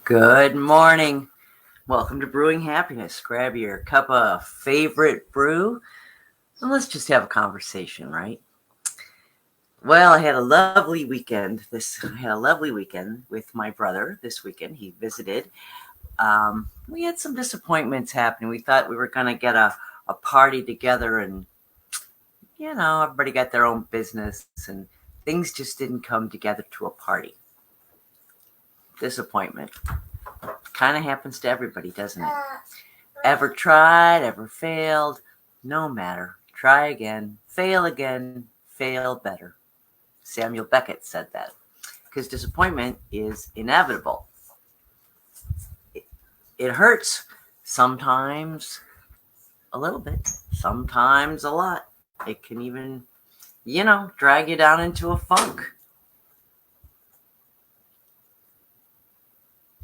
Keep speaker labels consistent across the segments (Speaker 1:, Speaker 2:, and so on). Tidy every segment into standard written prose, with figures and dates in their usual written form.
Speaker 1: Good morning. Welcome to Brewing Happiness. Grab your cup of favorite brew and let's just have a conversation, right? Well, I had a lovely weekend. I had a lovely weekend with my brother this weekend. He visited. We had some disappointments happen. We thought we were going to get a party together and, everybody got their own business and things just didn't come together to a party. Disappointment. Kind of happens to everybody, doesn't it? Ever tried, ever failed, no matter. Try again, fail better. Samuel Beckett said that. Because disappointment is inevitable. It hurts sometimes a little bit, sometimes a lot. It can even, drag you down into a funk.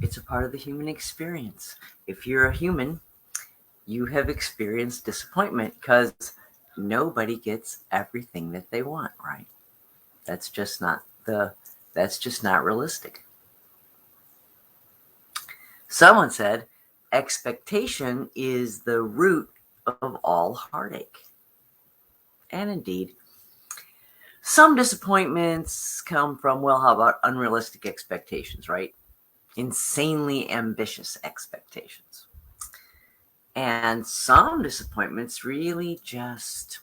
Speaker 1: It's a part of the human experience. If you're a human, you have experienced disappointment because nobody gets everything that they want, right? That's just not realistic. Someone said, expectation is the root of all heartache. And indeed, some disappointments come from, how about unrealistic expectations, right? Insanely ambitious expectations. And some disappointments really just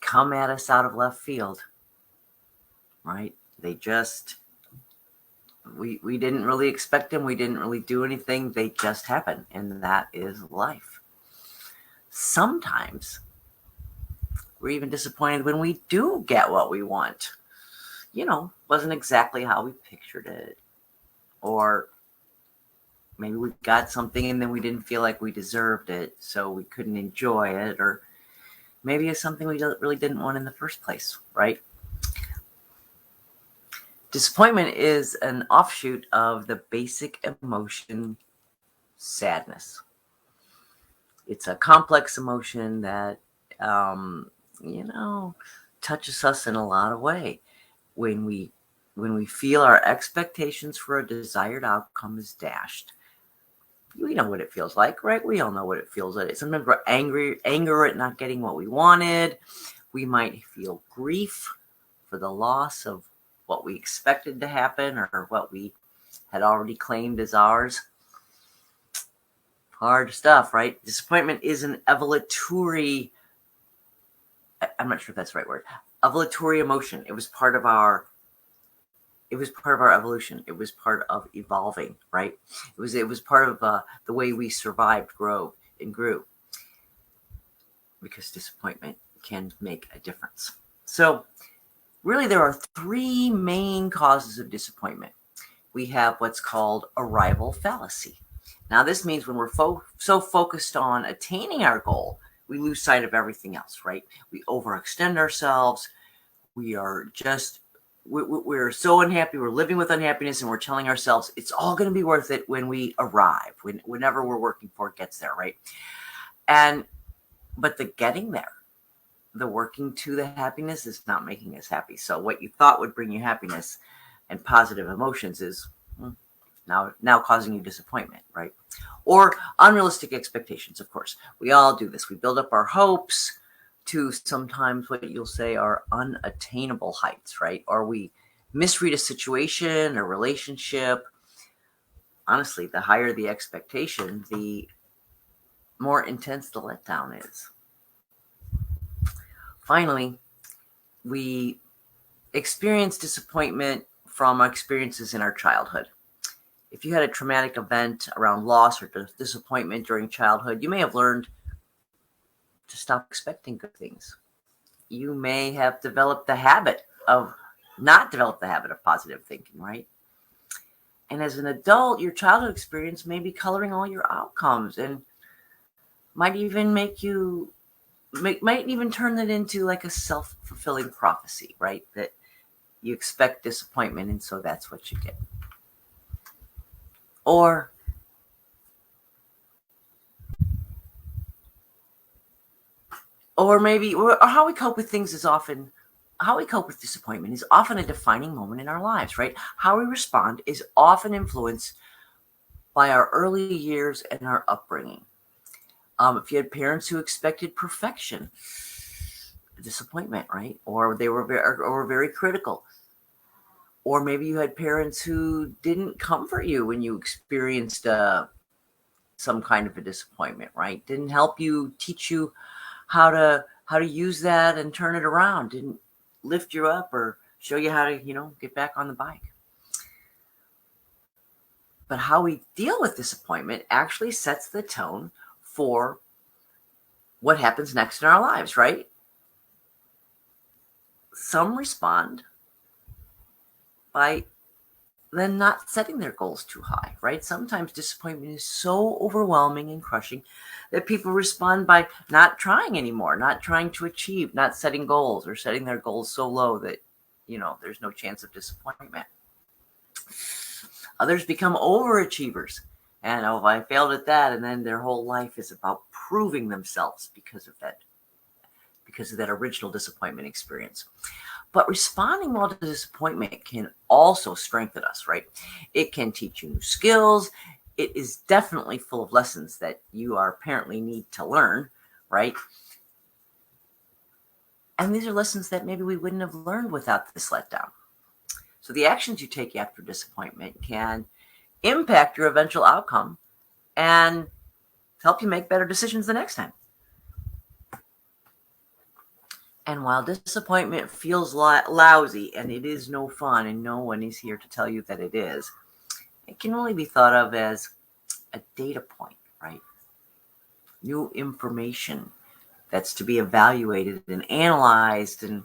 Speaker 1: come at us out of left field, right? They just, we didn't really expect them. We didn't really do anything. They just happen. And that is life. Sometimes we're even disappointed when we do get what we want. Wasn't exactly how we pictured it. Or maybe we got something and then we didn't feel like we deserved it, so we couldn't enjoy it. Or maybe it's something we really didn't want in the first place, right? Disappointment is an offshoot of the basic emotion, sadness. It's a complex emotion that, touches us in a lot of ways. When we feel our expectations for a desired outcome is dashed, we know what it feels like, right? We all know what it feels like. Sometimes we're anger at not getting what we wanted. We might feel grief for the loss of what we expected to happen or what we had already claimed as ours. Hard stuff, right? Disappointment is an evolutionary, I'm not sure if that's the right word, evolutionary emotion. It was part of our evolution. It was part of evolving, right? It was part of the way we survived, grew. Because disappointment can make a difference. So really there are three main causes of disappointment. We have what's called arrival fallacy. Now this means when we're so focused on attaining our goal, we lose sight of everything else, right? We overextend ourselves. We're so unhappy, we're living with unhappiness, and we're telling ourselves it's all going to be worth it when we arrive, whenever we're working for it gets there, right? But the getting there, the working to the happiness is not making us happy. So what you thought would bring you happiness and positive emotions is now causing you disappointment, right? Or unrealistic expectations, of course. We all do this. We build up our hopes to sometimes what you'll say are unattainable heights, right? Or we misread a situation, a relationship. Honestly, the higher the expectation, the more intense the letdown is. Finally, we experience disappointment from our experiences in our childhood. If you had a traumatic event around loss or disappointment during childhood, you may have learned to stop expecting good things. You may have not developed the habit of positive thinking, right? And as an adult, your childhood experience may be coloring all your outcomes and might even turn it into like a self-fulfilling prophecy, right? That you expect disappointment and so that's what you get. Or how we cope with things is often, how we cope with disappointment is often a defining moment in our lives, right? How we respond is often influenced by our early years and our upbringing. If you had parents who expected perfection, disappointment, right? Or they were very critical. Or maybe you had parents who didn't comfort you when you experienced some kind of a disappointment, right? Didn't help you, teach you how to use that and turn it around. Didn't lift you up or show you how to, get back on the bike. But how we deal with disappointment actually sets the tone for what happens next in our lives, right? Some respond by then not setting their goals too high, right? Sometimes disappointment is so overwhelming and crushing that people respond by not trying anymore, not trying to achieve, not setting goals, or setting their goals so low that, there's no chance of disappointment. Others become overachievers. And I failed at that, and then their whole life is about proving themselves because of that original disappointment experience. But responding well to disappointment can also strengthen us, right? It can teach you new skills. It is definitely full of lessons that you apparently need to learn, right? And these are lessons that maybe we wouldn't have learned without this letdown. So the actions you take after disappointment can impact your eventual outcome and help you make better decisions the next time. And while disappointment feels lousy, and it is no fun, and no one is here to tell you that it is, it can only be thought of as a data point, right? New information that's to be evaluated and analyzed and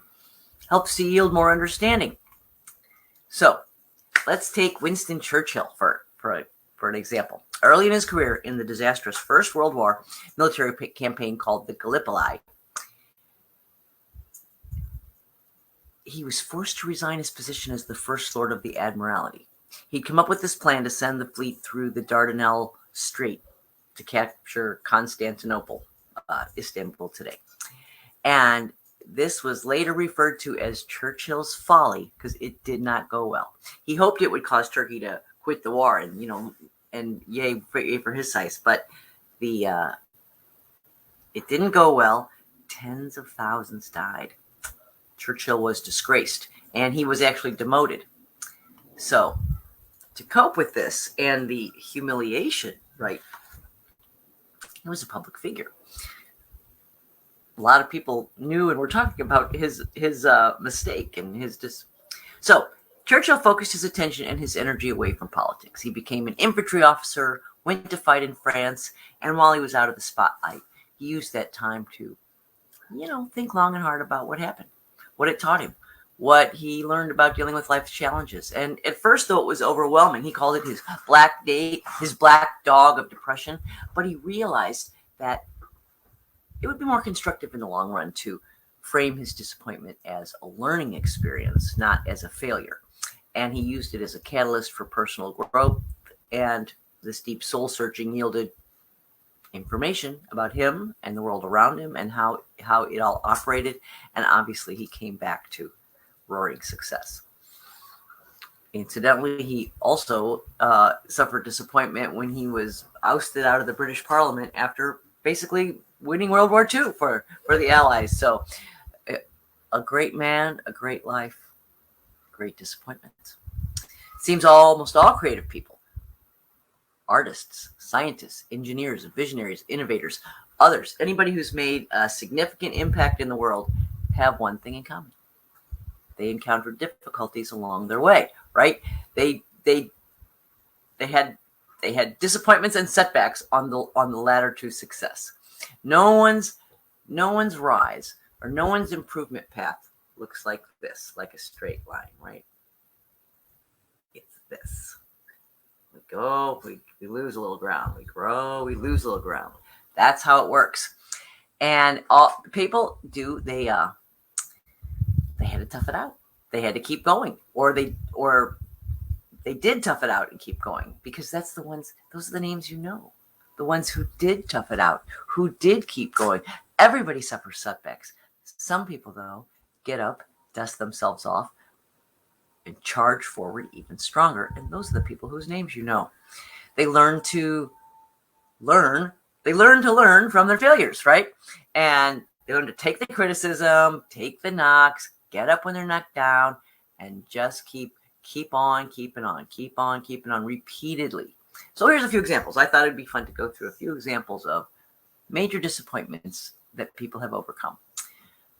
Speaker 1: helps to yield more understanding. So let's take Winston Churchill for an example. Early in his career in the disastrous First World War military campaign called the Gallipoli, he was forced to resign his position as the First Lord of the Admiralty. He'd come up with this plan to send the fleet through the Dardanelles Strait to capture Constantinople, Istanbul today. And this was later referred to as Churchill's folly because it did not go well. He hoped it would cause Turkey to quit the war and yay for his size, but it didn't go well. Tens of thousands died. Churchill was disgraced, and he was actually demoted. So, to cope with this and the humiliation, right, he was a public figure. A lot of people knew and were talking about his mistake and So, Churchill focused his attention and his energy away from politics. He became an infantry officer, went to fight in France, and while he was out of the spotlight, he used that time to, think long and hard about what happened, what it taught him, what he learned about dealing with life's challenges. And at first, though, it was overwhelming. He called it his black dog of depression. But he realized that it would be more constructive in the long run to frame his disappointment as a learning experience, not as a failure. And he used it as a catalyst for personal growth. And this deep soul searching yielded information about him and the world around him and how it all operated. And obviously he came back to roaring success. Incidentally, he also suffered disappointment when he was ousted out of the British Parliament after basically winning World War II for the Allies. So a great man, a great life, great disappointments. Seems almost all creative people, artists, scientists, engineers, visionaries, innovators, others, anybody who's made a significant impact in the world have one thing in common. They encountered difficulties along their way, right? They had disappointments and setbacks on the ladder to success. No one's rise or no one's improvement path looks like this, like a straight line, right? It's this. We go, we lose a little ground. We grow, we lose a little ground. That's how it works. And all people do, they had to tough it out. They had to keep going, or they did tough it out and keep going, because those are the names you know. The ones who did tough it out, who did keep going. Everybody suffers setbacks. Some people, though, get up, dust themselves off, and charge forward even stronger. And those are the people whose names you know. They learn to learn. They learn to learn from their failures, right? And they learn to take the criticism, take the knocks, get up when they're knocked down, and just keep on keeping on repeatedly. So here's a few examples. I thought it'd be fun to go through a few examples of major disappointments that people have overcome.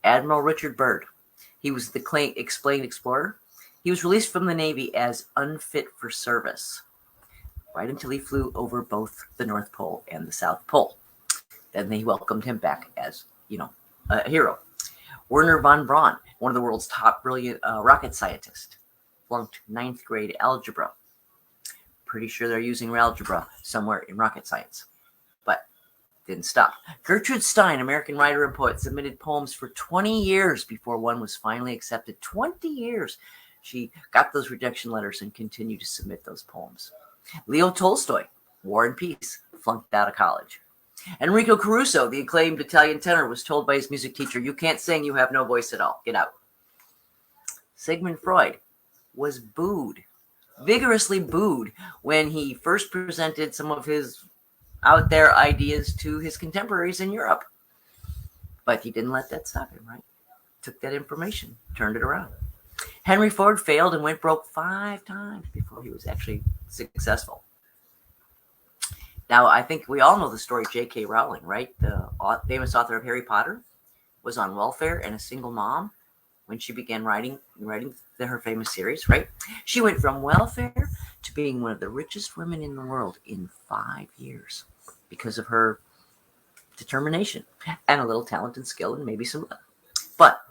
Speaker 1: Admiral Richard Byrd. He was the explained explorer. He was released from the Navy as unfit for service, right until he flew over both the North Pole and the South Pole. Then they welcomed him back as, a hero. Wernher von Braun, one of the world's top brilliant rocket scientists, flunked 9th grade algebra. Pretty sure they're using algebra somewhere in rocket science, but didn't stop. Gertrude Stein, American writer and poet, submitted poems for 20 years before one was finally accepted. 20 years. She got those rejection letters and continued to submit those poems. Leo Tolstoy, War and Peace, flunked out of college. Enrico Caruso, the acclaimed Italian tenor, was told by his music teacher, "You can't sing, you have no voice at all. Get out." Sigmund Freud was booed, vigorously booed, when he first presented some of his out there ideas to his contemporaries in Europe. But he didn't let that stop him, right? Took that information, turned it around. Henry Ford failed and went broke 5 times before he was actually successful. Now, I think we all know the story of J.K. Rowling, right? The famous author of Harry Potter was on welfare and a single mom when she began writing her famous series, right? She went from welfare to being one of the richest women in the world in 5 years because of her determination and a little talent and skill and maybe some luck. But,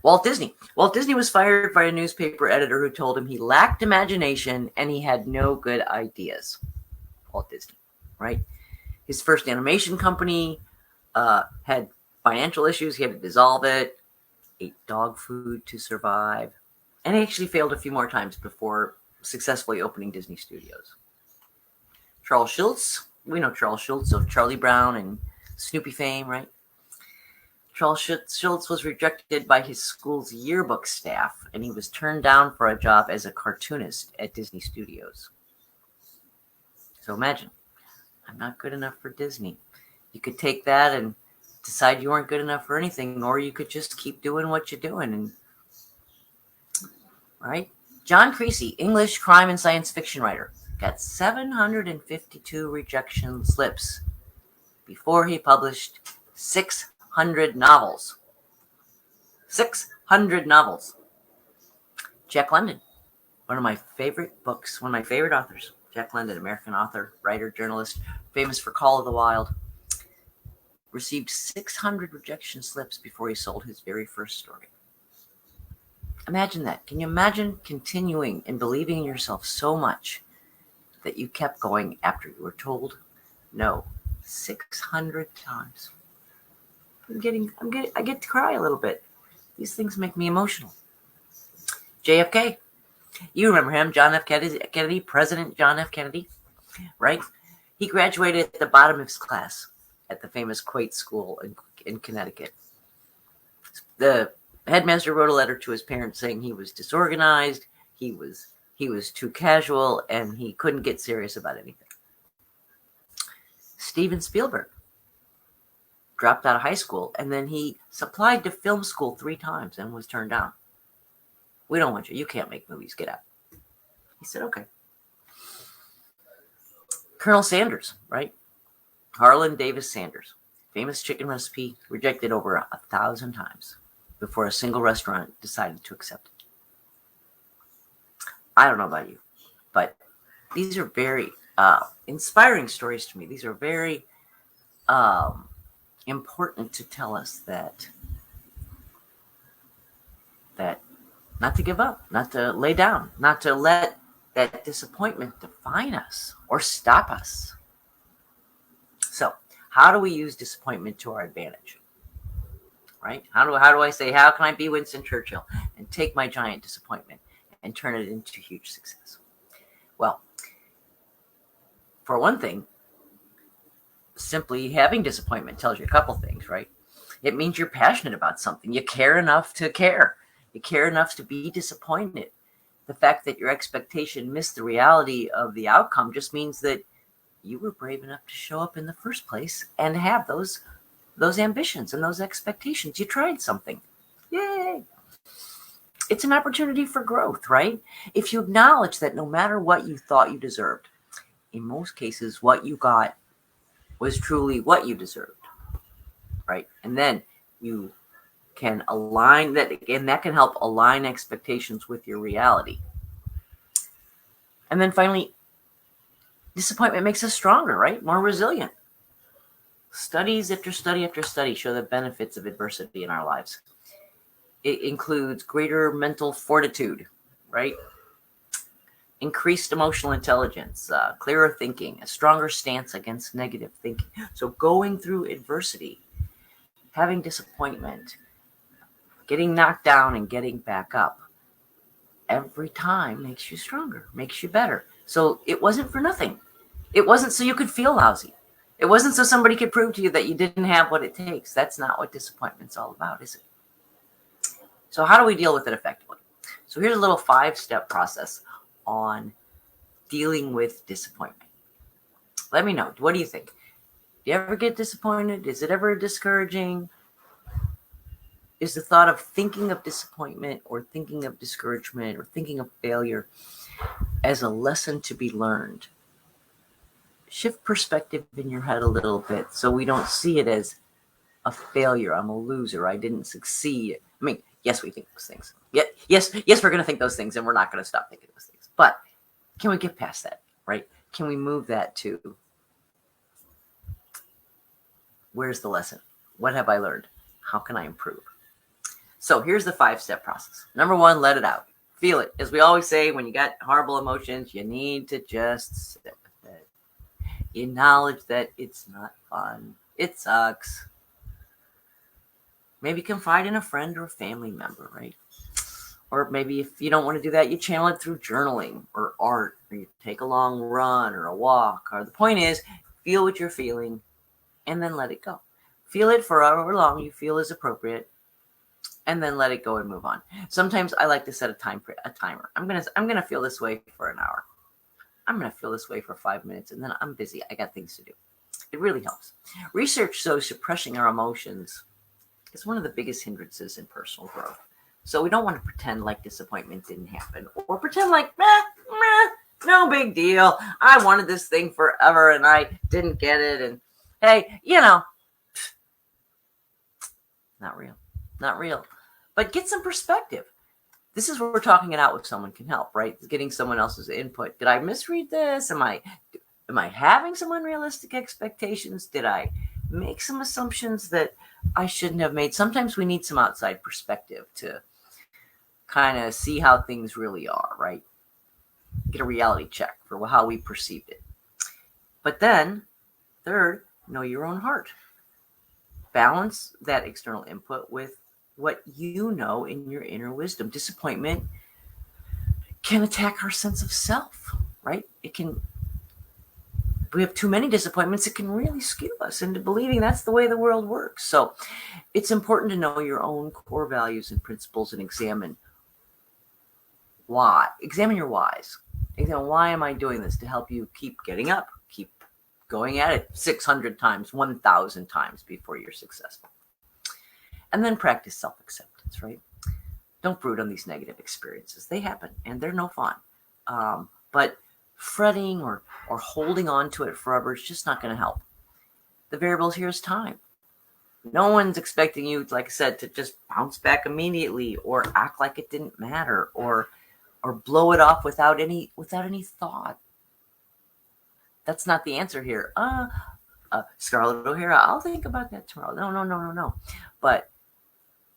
Speaker 1: Walt Disney. Walt Disney was fired by a newspaper editor who told him he lacked imagination and he had no good ideas. Walt Disney, right? His first animation company had financial issues. He had to dissolve it, ate dog food to survive, and he actually failed a few more times before successfully opening Disney Studios. Charles Schultz. We know Charles Schultz of Charlie Brown and Snoopy fame, right? Charles Schultz was rejected by his school's yearbook staff, and he was turned down for a job as a cartoonist at Disney Studios. So imagine, I'm not good enough for Disney. You could take that and decide you weren't good enough for anything, or you could just keep doing what you're doing. Right? John Creasy, English crime and science fiction writer, got 752 rejection slips before he published 600 novels. 600 novels. Jack London, one of my favorite authors. Jack London, American author, writer, journalist, famous for Call of the Wild, received 600 rejection slips before he sold his very first story. Imagine that. Can you imagine continuing and believing in yourself so much that you kept going after you were told no 600 times? I get to cry a little bit. These things make me emotional. JFK. You remember him, John F. Kennedy, President John F. Kennedy, right? He graduated at the bottom of his class at the famous Quaid School in Connecticut. The headmaster wrote a letter to his parents saying he was disorganized, he was too casual, and he couldn't get serious about anything. Steven Spielberg dropped out of high school, and then he applied to film school 3 times and was turned down. "We don't want you. You can't make movies. Get out." He said, "Okay." Colonel Sanders, right? Harlan Davis Sanders, famous chicken recipe, rejected over 1,000 times before a single restaurant decided to accept it. I don't know about you, but these are very inspiring stories to me. These are very important to tell us that not to give up, not to lay down, not to let that disappointment define us or stop us. So, how do we use disappointment to our advantage? Right? How do I say, how can I be Winston Churchill and take my giant disappointment and turn it into huge success? Well, for one thing, simply having disappointment tells you a couple things, right? It means you're passionate about something. You care enough to care. You care enough to be disappointed. The fact that your expectation missed the reality of the outcome just means that you were brave enough to show up in the first place and have those ambitions and those expectations. You tried something. Yay! It's an opportunity for growth, right? If you acknowledge that no matter what you thought you deserved, in most cases, what you got was truly what you deserved, right? And then you can align that, and that can help align expectations with your reality. And then finally, disappointment makes us stronger, right? More resilient. Studies after study after study show the benefits of adversity in our lives. It includes greater mental fortitude, right? Increased emotional intelligence, clearer thinking, a stronger stance against negative thinking. So going through adversity, having disappointment, getting knocked down and getting back up, every time makes you stronger, makes you better. So it wasn't for nothing. It wasn't so you could feel lousy. It wasn't so somebody could prove to you that you didn't have what it takes. That's not what disappointment's all about, is it? So how do we deal with it effectively? So here's a little 5-step process on dealing with disappointment. Let me know. What do you think? Do you ever get disappointed? Is it ever discouraging? Is the thought of thinking of disappointment or thinking of discouragement or thinking of failure as a lesson to be learned? Shift perspective in your head a little bit so we don't see it as a failure. I'm a loser. I didn't succeed. I mean, yes, we think those things. Yes, we're going to think those things, and we're not going to stop thinking those things. But can we get past that, right? Can we move that to, where's the lesson? What have I learned? How can I improve? So here's the 5-step process. Number 1, let it out. Feel it. As we always say, when you got horrible emotions, you need to just sit with it. Acknowledge that it's not fun. It sucks. Maybe confide in a friend or a family member, right? Or maybe if you don't want to do that, you channel it through journaling or art, or you take a long run or a walk. Or the point is, feel what you're feeling and then let it go. Feel it for however long you feel is appropriate, and then let it go and move on. Sometimes I like to set a timer. I'm gonna feel this way for an hour. I'm gonna feel this way for 5 minutes, and then I'm busy. I got things to do. It really helps. Research shows suppressing our emotions is one of the biggest hindrances in personal growth. So we don't want to pretend like disappointment didn't happen, or pretend like, no big deal. I wanted this thing forever and I didn't get it. And hey, not real. But get some perspective. This is where we're talking it out with someone can help, right? Getting someone else's input. Did I misread this? Am I having some unrealistic expectations? Did I make some assumptions that I shouldn't have made? Sometimes we need some outside perspective to kind of see how things really are, right? Get a reality check for how we perceived it. But then, third, know your own heart. Balance that external input with what you know in your inner wisdom. Disappointment can attack our sense of self, right? We have too many disappointments, it can really skew us into believing that's the way the world works. So it's important to know your own core values and principles and examine why. Examine your whys. Examine, why am I doing this? To help you keep getting up, keep going at it 600 times, 1,000 times before you're successful. And then practice self-acceptance, right? Don't brood on these negative experiences. They happen and they're no fun. But fretting or holding on to it forever is just not going to help. The variables here is time. No one's expecting you, like I said, to just bounce back immediately or act like it didn't matter or blow it off without any thought. That's not the answer here. Scarlett O'Hara, I'll think about that tomorrow. No. But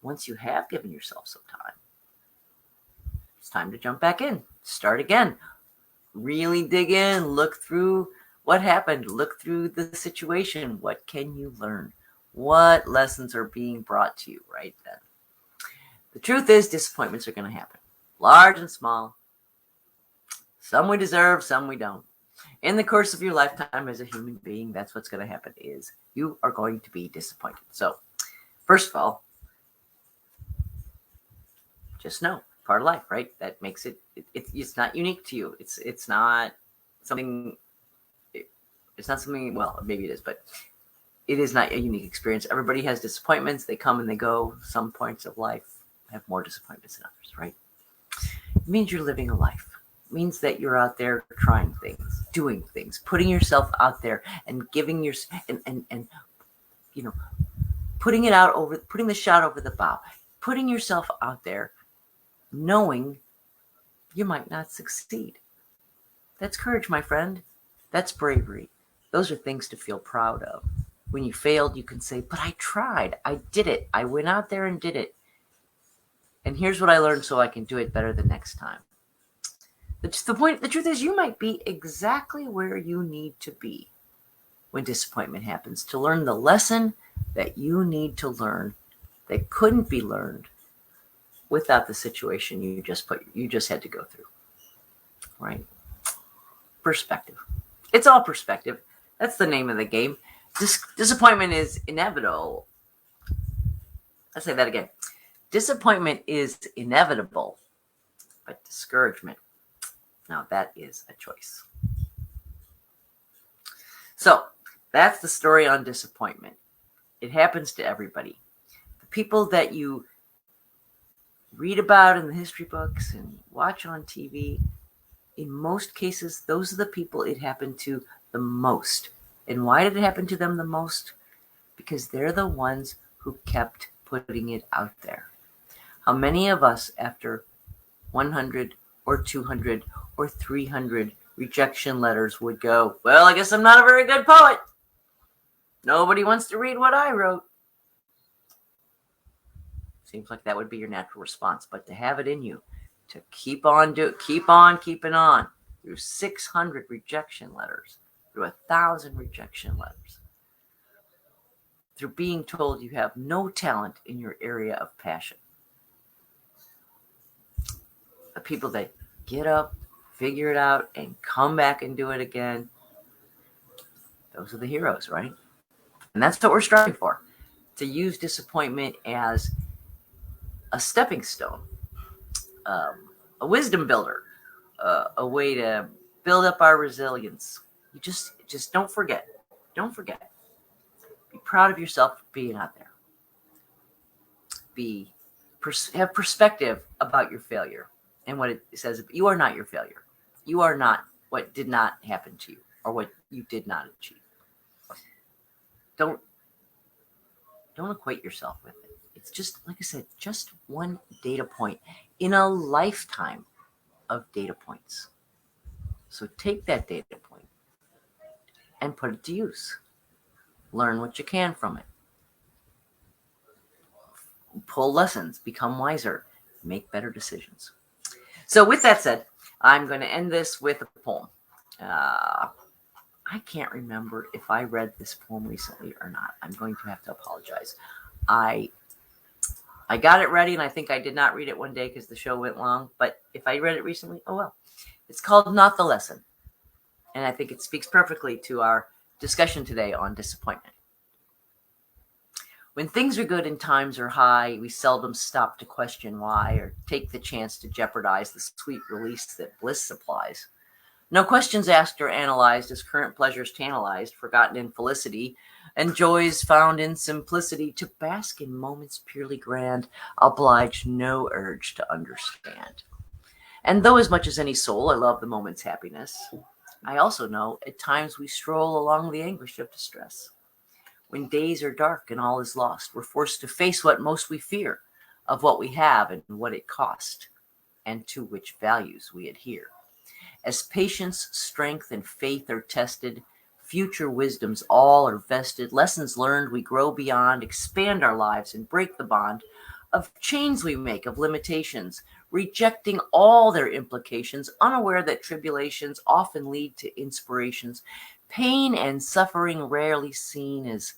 Speaker 1: once you have given yourself some time, it's time to jump back in. Start again. Really dig in. Look through what happened. Look through the situation. What can you learn? What lessons are being brought to you right then? The truth is, disappointments are going to happen. Large and small. Some we deserve, some we don't. In the course of your lifetime as a human being, that's what's going to happen, is you are going to be disappointed. So, first of all, just know part of life, right? That makes it's not unique to you. It's not something, it's not something, well, maybe it is, but it is not a unique experience. Everybody has disappointments. They come and they go. Some points of life have more disappointments than others, right? It means you're living a life. It means that you're out there trying things, doing things, putting yourself out there and giving your, and putting the shot over the bow, putting yourself out there, knowing you might not succeed. That's courage, my friend. That's bravery. Those are things to feel proud of. When you failed, you can say, but I tried. I did it. I went out there and did it. And here's what I learned so I can do it better the next time. The truth is, you might be exactly where you need to be when disappointment happens to learn the lesson that you need to learn that couldn't be learned without the situation you just had to go through. Right? Perspective. It's all perspective. That's the name of the game. Disappointment is inevitable. I'll say that again. Disappointment is inevitable, but discouragement, now that is a choice. So that's the story on disappointment. It happens to everybody. The people that you read about in the history books and watch on TV, in most cases, those are the people it happened to the most. And why did it happen to them the most? Because they're the ones who kept putting it out there. How many of us, after 100 or 200 or 300 rejection letters, would go, well, I guess I'm not a very good poet. Nobody wants to read what I wrote. Seems like that would be your natural response. But to have it in you, to keep on keeping on through 600 rejection letters, through 1,000 rejection letters, through being told you have no talent in your area of passion. The people that get up, figure it out, and come back and do it again, those are the heroes, right? And that's what we're striving for, to use disappointment as a stepping stone, a wisdom builder, a way to build up our resilience. You just don't forget. Don't forget. Be proud of yourself for being out there. Have perspective about your failure and what it says. You are not your failure. You are not what did not happen to you or what you did not achieve. Don't equate yourself with it. It's just, like I said, just one data point in a lifetime of data points. So take that data point and put it to use. Learn what you can from it. Pull lessons, become wiser, make better decisions. So with that said, I'm going to end this with a poem. I can't remember if I read this poem recently or not. I'm going to have to apologize. I got it ready, and I think I did not read it one day because the show went long. But if I read it recently, oh well. It's called Not the Lesson. And I think it speaks perfectly to our discussion today on disappointment. When things are good and times are high, we seldom stop to question why or take the chance to jeopardize the sweet release that bliss supplies. No questions asked or analyzed as current pleasures tantalized, forgotten in felicity, and joys found in simplicity. To bask in moments purely grand, oblige no urge to understand. And though as much as any soul I love the moment's happiness, I also know at times we stroll along the anguish of distress. When days are dark and all is lost, we're forced to face what most we fear of what we have and what it cost, and to which values we adhere. As patience, strength, and faith are tested, future wisdoms all are vested, lessons learned we grow beyond, expand our lives and break the bond of chains we make of limitations, rejecting all their implications, unaware that tribulations often lead to inspirations. Pain and suffering rarely seen is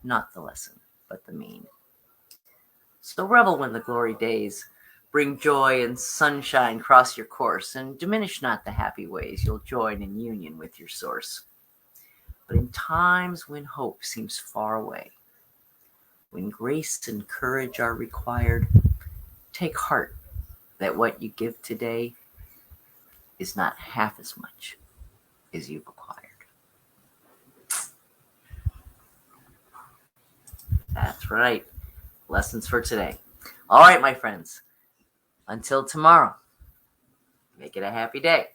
Speaker 1: not the lesson, but the mean. So revel when the glory days bring joy and sunshine cross your course, and diminish not the happy ways you'll join in union with your source. But in times when hope seems far away, when grace and courage are required, take heart that what you give today is not half as much as you've acquired. That's right. Lessons for today. All right, my friends. Until tomorrow, make it a happy day.